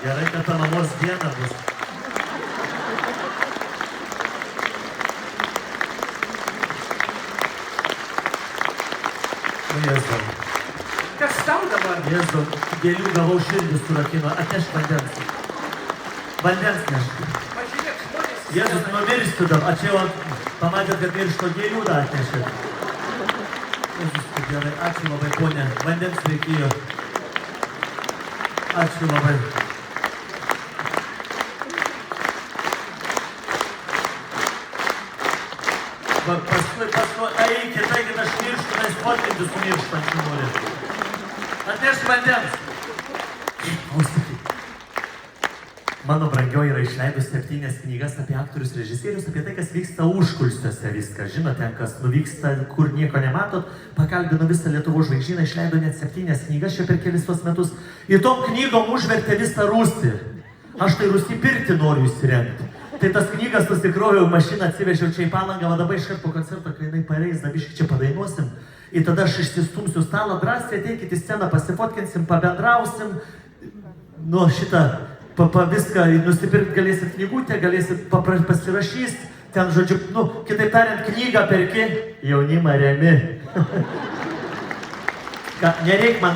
Gerai, kad ta mamos diena bus. Nu, Jėzau. Kas tau dabar? Jėzau, gėlių gavau širdį surakino. Atnešk vandens. Vandens nešk. Pažiūrėk, žmonės... Jėzus, numirštų dabar. Čia jau pamatėt, kad miršto gėlių dar atnešėt. Jėzus, kaip gerai. Ačiū labai, ponė. Vandens reikėjo. Ačiū labai. Paskui, eikit, aš mirštu, nes potrinti su mirštančiu nori. Atnešk vandens. Klausykit. Mano brangioji yra išleidus 7 knygas apie aktorius, režisierius, apie tai, kas vyksta užkulsiuose viską. Žinote, kas nuvyksta, kur nieko nematot. Pakalbino visą Lietuvos žvaigždyną, išleido net 7 knygas čia per kelis tuos metus. Ir tom knygom užvertė visą Rūsį. Aš tai Rūsį pirtį noriu įsirengti. Tai tas knygas nusikroviau, mašiną atsivežiau čia į Palangą, va dabar iškart po koncerto, kai jinai pareis, dabiškai čia padainuosim. Ir tada aš išsistumsiu stalą, drąsiai ateikit į sceną, pasifotkinsim, pabendrausim. Nu, šitą, viską nusipirkt galėsit knygutę, galėsit pasirašys. Ten, žodžiu, nu, kitaip tariant, knygą perki, jaunimą remi. Ką, nereik man